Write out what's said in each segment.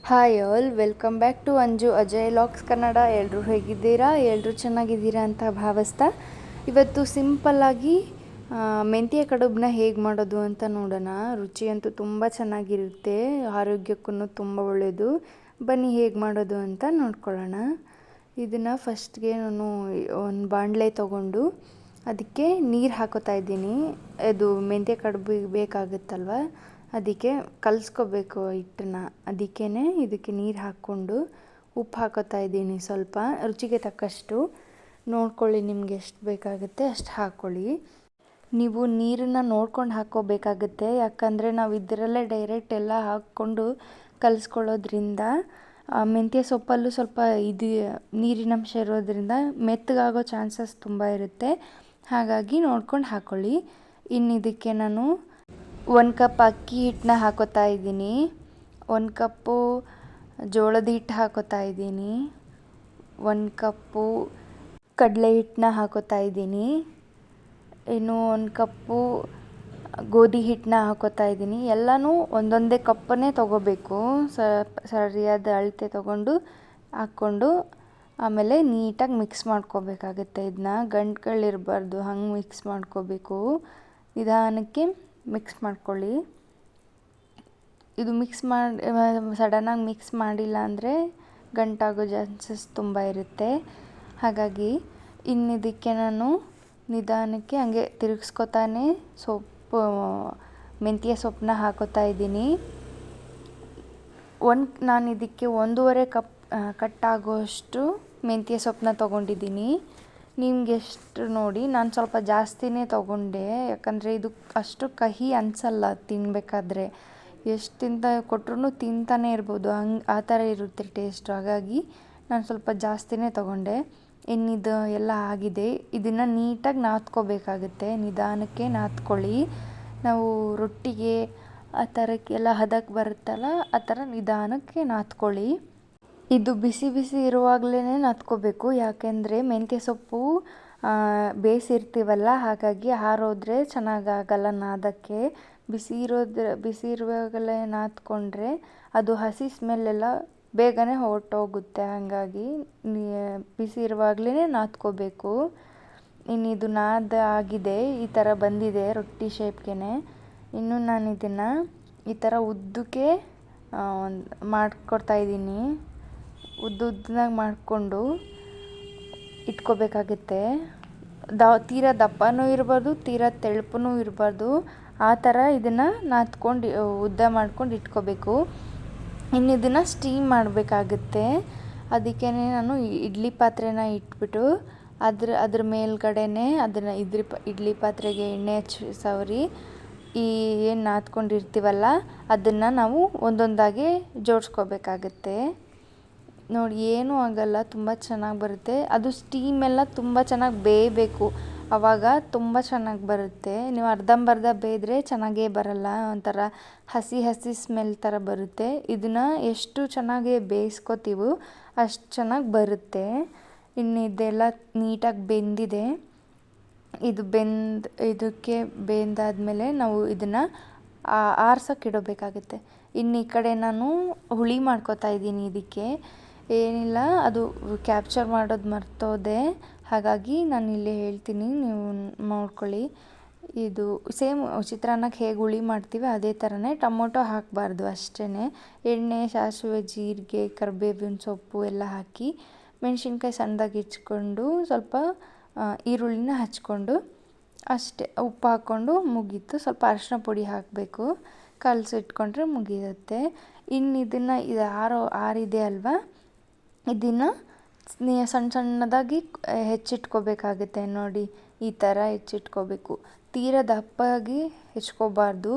Hi all, welcome back to Anju Ajay ಲಾಕ್ಸ್ ಕನ್ನಡ. ಎಲ್ಲರೂ ಹೇಗಿದ್ದೀರಾ? ಎಲ್ಲರೂ ಚೆನ್ನಾಗಿದ್ದೀರಾ ಅಂತ ಭಾವಿಸ್ತಾ ಇವತ್ತು ಸಿಂಪಲ್ಲಾಗಿ ಮೆಂತ್ಯ ಕಡುಬನ್ನ ಹೇಗೆ ಮಾಡೋದು ಅಂತ ನೋಡೋಣ. ರುಚಿ ಅಂತೂ ತುಂಬ ಚೆನ್ನಾಗಿರುತ್ತೆ, ಆರೋಗ್ಯಕ್ಕೂ ತುಂಬ ಒಳ್ಳೆಯದು. ಬನ್ನಿ ಹೇಗೆ ಮಾಡೋದು ಅಂತ ನೋಡ್ಕೊಳ್ಳೋಣ. ಇದನ್ನು ಫಸ್ಟ್ಗೆ ನಾನು ಒಂದು ಬಾಣಲೆ ತೊಗೊಂಡು ಅದಕ್ಕೆ ನೀರು ಹಾಕೋತಾ ಇದ್ದೀನಿ. ಅದು ಮೆಂತ್ಯ ಕಡುಬಿಗೆ ಬೇಕಾಗುತ್ತಲ್ವ, ಅದಕ್ಕೆ ಕಲಿಸ್ಕೋಬೇಕು ಹಿಟ್ಟನ್ನ. ಅದಕ್ಕೇ ಇದಕ್ಕೆ ನೀರು ಹಾಕ್ಕೊಂಡು ಉಪ್ಪು ಹಾಕೋತಾ ಇದ್ದೀನಿ. ಸ್ವಲ್ಪ ರುಚಿಗೆ ತಕ್ಕಷ್ಟು ನೋಡ್ಕೊಳ್ಳಿ, ನಿಮ್ಗೆ ಎಷ್ಟು ಬೇಕಾಗುತ್ತೆ ಅಷ್ಟು ಹಾಕ್ಕೊಳ್ಳಿ. ನೀವು ನೀರನ್ನು ನೋಡ್ಕೊಂಡು ಹಾಕ್ಕೋಬೇಕಾಗುತ್ತೆ, ಯಾಕಂದರೆ ನಾವು ಇದರಲ್ಲೇ ಡೈರೆಕ್ಟ್ ಎಲ್ಲ ಹಾಕ್ಕೊಂಡು ಕಲಿಸ್ಕೊಳ್ಳೋದ್ರಿಂದ ಮೆಂತ್ಯ ಸೊಪ್ಪಲ್ಲೂ ಸ್ವಲ್ಪ ನೀರಿನಂಶ ಇರೋದ್ರಿಂದ ಮೆತ್ತಗಾಗೋ ಚಾನ್ಸಸ್ ತುಂಬ ಇರುತ್ತೆ. ಹಾಗಾಗಿ ನೋಡ್ಕೊಂಡು ಹಾಕ್ಕೊಳ್ಳಿ. ಇನ್ನು ಇದಕ್ಕೆ ನಾನು 1 ಕಪ್ ಅಕ್ಕಿ ಹಿಟ್ಟನ್ನ ಹಾಕೋತಾ ಇದ್ದೀನಿ, 1 ಕಪ್ಪು ಜೋಳದ ಹಿಟ್ಟು ಹಾಕೋತಾ ಇದ್ದೀನಿ, 1 ಕಪ್ಪು ಕಡಲೆ ಹಿಟ್ಟನ್ನ ಹಾಕೋತಾ ಇದ್ದೀನಿ, ಇನ್ನು 1 ಕಪ್ಪು ಗೋಧಿ ಹಿಟ್ಟನ್ನ ಹಾಕೋತಾ ಇದ್ದೀನಿ. ಎಲ್ಲನೂ ಒಂದೊಂದೇ ಕಪ್ಪನ್ನೇ ತೊಗೋಬೇಕು. ಸರಿಯಾದ ಅಳತೆ ತೊಗೊಂಡು ಹಾಕ್ಕೊಂಡು ಆಮೇಲೆ ನೀಟಾಗಿ ಮಿಕ್ಸ್ ಮಾಡ್ಕೋಬೇಕಾಗುತ್ತೆ. ಇದನ್ನ ಗಂಟುಗಳಿರಬಾರ್ದು, ಹಂಗೆ ಮಿಕ್ಸ್ ಮಾಡ್ಕೋಬೇಕು. ನಿಧಾನಕ್ಕೆ ಮಿಕ್ಸ್ ಮಾಡ್ಕೊಳ್ಳಿ. ಇದು ಸಡನ್ನಾಗಿ ಮಿಕ್ಸ್ ಮಾಡಿಲ್ಲ ಅಂದರೆ ಗಂಟಾಗೋ ಚಾನ್ಸಸ್ ತುಂಬ ಇರುತ್ತೆ. ಹಾಗಾಗಿ ಇನ್ನಿದಕ್ಕೆ ನಾನು ನಿಧಾನಕ್ಕೆ ಹಂಗೆ ತಿರುಗಿಸ್ಕೊತಾನೆ ಮೆಂತ್ಯ ಸೊಪ್ಪನ್ನ ಹಾಕೋತಾ ಇದ್ದೀನಿ. ನಾನು ಇದಕ್ಕೆ 1.5 ಕಪ್ ಕಟ್ಟಾಗೋಷ್ಟು ಮೆಂತ್ಯ ಸೊಪ್ಪನ್ನ ತೊಗೊಂಡಿದ್ದೀನಿ. ನಿಮ್ಗೆ ಎಷ್ಟು ನೋಡಿ, ನಾನು ಸ್ವಲ್ಪ ಜಾಸ್ತಿನೇ ತೊಗೊಂಡೆ, ಯಾಕಂದರೆ ಇದು ಅಷ್ಟು ಕಹಿ ಅನಿಸಲ್ಲ ತಿನ್ನಬೇಕಾದ್ರೆ. ಎಷ್ಟು ಕೊಟ್ಟರು ತಿಂತಾನೇ ಇರ್ಬೋದು, ಆ ಥರ ಇರುತ್ತೆ ಟೇಸ್ಟು. ಹಾಗಾಗಿ ನಾನು ಸ್ವಲ್ಪ ಜಾಸ್ತಿನೇ ತೊಗೊಂಡೆ. ಇನ್ನಿದು ಎಲ್ಲ ಆಗಿದೆ. ಇದನ್ನು ನೀಟಾಗಿ ನಾದ್ಕೋಬೇಕಾಗುತ್ತೆ. ನಿಧಾನಕ್ಕೆ ನಾದ್ಕೊಳ್ಳಿ. ನಾವು ರೊಟ್ಟಿಗೆ ಆ ಥರಕ್ಕೆಲ್ಲ ಹದಕ್ಕೆ ಬರುತ್ತಲ್ಲ, ಆ ಥರ ನಿಧಾನಕ್ಕೆ ನಾದ್ಕೊಳ್ಳಿ. ಇದು ಬಿಸಿ ಬಿಸಿ ಇರುವಾಗಲೇ ನಾದ್ಕೋಬೇಕು, ಯಾಕೆಂದರೆ ಮೆಂತ್ಯ ಸೊಪ್ಪು ಬೇಯಿಸಿರ್ತೀವಲ್ಲ, ಹಾಗಾಗಿ ಆರೋದ್ರೆ ಚೆನ್ನಾಗಾಗಲ್ಲ ನಾದಕ್ಕೆ. ಬಿಸಿ ಇರುವಾಗಲೇ ನಾದ್ಕೊಂಡ್ರೆ ಅದು ಹಸಿ ಸ್ಮೆಲ್ಲೆಲ್ಲ ಬೇಗನೆ ಹೊರಟೋಗುತ್ತೆ. ಹಾಗಾಗಿ ಬಿಸಿ ಇರುವಾಗಲೇ ನಾದ್ಕೋಬೇಕು. ಇನ್ನಿದು ನಾದ ಆಗಿದೆ, ಈ ಥರ ಬಂದಿದೆ ರೊಟ್ಟಿ ಶೇಪ್ಗೆ. ಇನ್ನು ನಾನು ಇದನ್ನು ಈ ಥರ ಉದ್ದಕ್ಕೆ ಮಾಡ್ಕೊಡ್ತಾಯಿದ್ದೀನಿ. ಉದ್ದುದ್ದನಾಗಿ ಮಾಡಿಕೊಂಡು ಇಟ್ಕೋಬೇಕಾಗುತ್ತೆ. ತೀರಾ ದಪ್ಪನೂ ಇರಬಾರ್ದು, ತೀರಾ ತೆಳುಪೂ ಇರಬಾರ್ದು. ಆ ಥರ ಇದನ್ನು ನಾದ್ಕೊಂಡು ಉದ್ದ ಮಾಡ್ಕೊಂಡು ಇಟ್ಕೋಬೇಕು. ಇನ್ನು ಇದನ್ನು ಸ್ಟೀಮ್ ಮಾಡಬೇಕಾಗುತ್ತೆ. ಅದಕ್ಕೇ ನಾನು ಇಡ್ಲಿ ಪಾತ್ರೆನ ಇಟ್ಬಿಟ್ಟು ಅದ್ರ ಮೇಲ್ಗಡೆನೇ ಅದನ್ನು ಇಡ್ಲಿ ಪಾತ್ರೆಗೆ ಎಣ್ಣೆ ಸವರಿ ಏನು ನಾದ್ಕೊಂಡಿರ್ತೀವಲ್ಲ ಅದನ್ನು ನಾವು ಒಂದೊಂದಾಗಿ ಜೋಡಿಸ್ಕೋಬೇಕಾಗತ್ತೆ. ನೋಡಿ, ಏನೂ ಆಗಲ್ಲ, ತುಂಬ ಚೆನ್ನಾಗಿ ಬರುತ್ತೆ. ಅದು ಸ್ಟೀಮೆಲ್ಲ ತುಂಬ ಚೆನ್ನಾಗಿ ಬೇಯಬೇಕು, ಆವಾಗ ತುಂಬ ಚೆನ್ನಾಗಿ ಬರುತ್ತೆ. ನೀವು ಅರ್ಧಂಬರ್ಧ ಬೇಯಿದ್ರೆ ಚೆನ್ನಾಗೇ ಬರಲ್ಲ, ಒಂಥರ ಹಸಿ ಹಸಿ ಸ್ಮೆಲ್ ಥರ ಬರುತ್ತೆ. ಇದನ್ನು ಎಷ್ಟು ಚೆನ್ನಾಗಿ ಬೇಯಿಸ್ಕೋತೀವೋ ಅಷ್ಟು ಚೆನ್ನಾಗಿ ಬರುತ್ತೆ. ಇನ್ನು ಇದೆಲ್ಲ ನೀಟಾಗಿ ಬೆಂದಿದೆ. ಇದಕ್ಕೆ ಬೆಂದಾದ್ಮೇಲೆ ನಾವು ಇದನ್ನು ಆರ್ಸೋಕ್ಕಿಡಬೇಕಾಗುತ್ತೆ. ಇನ್ನು ಈ ಕಡೆ ನಾನು ಹುಳಿ ಮಾಡ್ಕೋತಾ ಇದ್ದೀನಿ. ಇದಕ್ಕೆ ಏನಿಲ್ಲ, ಅದು ಕ್ಯಾಪ್ಚರ್ ಮಾಡೋದು ಮರ್ತೋದೆ, ಹಾಗಾಗಿ ನಾನು ಇಲ್ಲೇ ಹೇಳ್ತೀನಿ, ನೀವು ನೋಡ್ಕೊಳ್ಳಿ. ಇದು ಸೇಮ್ ಚಿತ್ರಾನ್ನಕ್ಕೆ ಹೇಗೆ ಹುಳಿ ಮಾಡ್ತೀವಿ ಅದೇ ಥರನೇ. ಟೊಮೊಟೊ ಹಾಕಬಾರ್ದು, ಅಷ್ಟೇ. ಎಣ್ಣೆ, ಸಾಸಿವೆ, ಜೀರಿಗೆ, ಕರಿಬೇವಿನ ಸೊಪ್ಪು ಎಲ್ಲ ಹಾಕಿ, ಮೆಣಸಿನ್ಕಾಯಿ ಸಣ್ಣದಾಗಿ ಹೆಚ್ಕೊಂಡು, ಸ್ವಲ್ಪ ಈರುಳ್ಳಿನ ಹಚ್ಕೊಂಡು, ಅಷ್ಟೇ. ಉಪ್ಪು ಹಾಕ್ಕೊಂಡು ಮುಗೀತು. ಸ್ವಲ್ಪ ಅರಿಶಿನ ಪುಡಿ ಹಾಕಬೇಕು, ಕಲಸಿಟ್ಕೊಂಡ್ರೆ ಮುಗಿಯುತ್ತೆ. ಇನ್ನು ಇದನ್ನು ಆರಿದೆ ಅಲ್ವಾ, ಇದನ್ನು ಸಣ್ಣ ಸಣ್ಣದಾಗಿ ಹೆಚ್ಚಿಟ್ಕೋಬೇಕಾಗುತ್ತೆ. ನೋಡಿ, ಈ ಥರ ಹೆಚ್ಚಿಟ್ಕೋಬೇಕು. ತೀರಾ ದಪ್ಪಾಗಿ ಹೆಚ್ಕೋಬಾರ್ದು.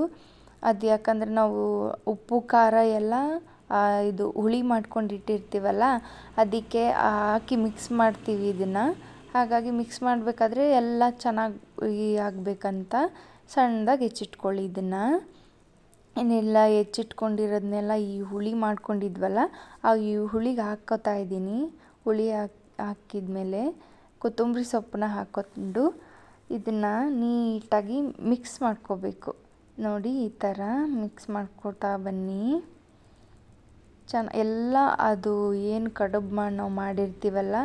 ಅದು ಯಾಕಂದರೆ ನಾವು ಉಪ್ಪು ಖಾರ ಎಲ್ಲ ಇದು ಹುಳಿ ಮಾಡ್ಕೊಂಡು ಇಟ್ಟಿರ್ತೀವಲ್ಲ, ಅದಕ್ಕೆ ಹಾಕಿ ಮಿಕ್ಸ್ ಮಾಡ್ತೀವಿ ಇದನ್ನು. ಹಾಗಾಗಿ ಮಿಕ್ಸ್ ಮಾಡಬೇಕಾದ್ರೆ ಎಲ್ಲ ಚೆನ್ನಾಗಿ ಆಗಬೇಕಂತ ಸಣ್ಣದಾಗಿ ಹೆಚ್ಚಿಟ್ಕೊಳ್ಳಿ ಇದನ್ನು. ಇನ್ನೆಲ್ಲ ಹೆಚ್ಚಿಟ್ಕೊಂಡಿರೋದನ್ನೆಲ್ಲ ಈ ಹುಳಿ ಮಾಡ್ಕೊಂಡಿದ್ವಲ್ಲ, ಈ ಹುಳಿಗೆ ಹಾಕ್ಕೋತಾ ಇದ್ದೀನಿ. ಹುಳಿ ಹಾಕಿದ್ಮೇಲೆ ಕೊತ್ತಂಬರಿ ಸೊಪ್ಪನ್ನ ಹಾಕ್ಕೊಂಡು ಇದನ್ನು ನೀಟಾಗಿ ಮಿಕ್ಸ್ ಮಾಡ್ಕೋಬೇಕು. ನೋಡಿ, ಈ ಥರ ಮಿಕ್ಸ್ ಮಾಡ್ಕೊತಾ ಬನ್ನಿ. ಎಲ್ಲ ಅದು ಏನು ಕಡುಬು ನಾವು ಮಾಡಿರ್ತೀವಲ್ಲ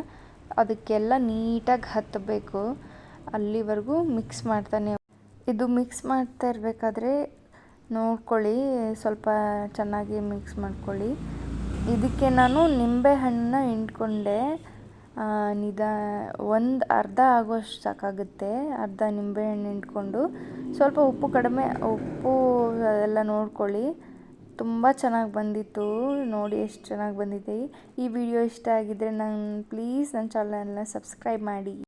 ಅದಕ್ಕೆಲ್ಲ ನೀಟಾಗಿ ಹತ್ತಬೇಕು, ಅಲ್ಲಿವರೆಗೂ ಮಿಕ್ಸ್ ಮಾಡ್ತಾನೆ. ಇದು ಮಿಕ್ಸ್ ಮಾಡ್ತಾ ಇರಬೇಕಾದ್ರೆ ನೋಡ್ಕೊಳ್ಳಿ, ಸ್ವಲ್ಪ ಚೆನ್ನಾಗಿ ಮಿಕ್ಸ್ ಮಾಡ್ಕೊಳ್ಳಿ. ಇದಕ್ಕೆ ನಾನು ನಿಂಬೆಹಣ್ಣನ್ನ ಹಿಂಡ್ಕೊಂಡೆ. ಒಂದು ಅರ್ಧ ಆಗೋಷ್ಟು ಸಾಕಾಗುತ್ತೆ. ಅರ್ಧ ನಿಂಬೆಹಣ್ಣು ಹಿಂಡ್ಕೊಂಡು ಸ್ವಲ್ಪ ಉಪ್ಪು ಎಲ್ಲ ನೋಡ್ಕೊಳ್ಳಿ. ತುಂಬ ಚೆನ್ನಾಗಿ ಬಂದಿತ್ತು, ನೋಡಿ ಎಷ್ಟು ಚೆನ್ನಾಗಿ ಬಂದಿದೆ. ಈ ವಿಡಿಯೋ ಇಷ್ಟ ಆಗಿದ್ದರೆ ಪ್ಲೀಸ್ ನನ್ನ ಚಾನಲ್ನ ಸಬ್ಸ್ಕ್ರೈಬ್ ಮಾಡಿ.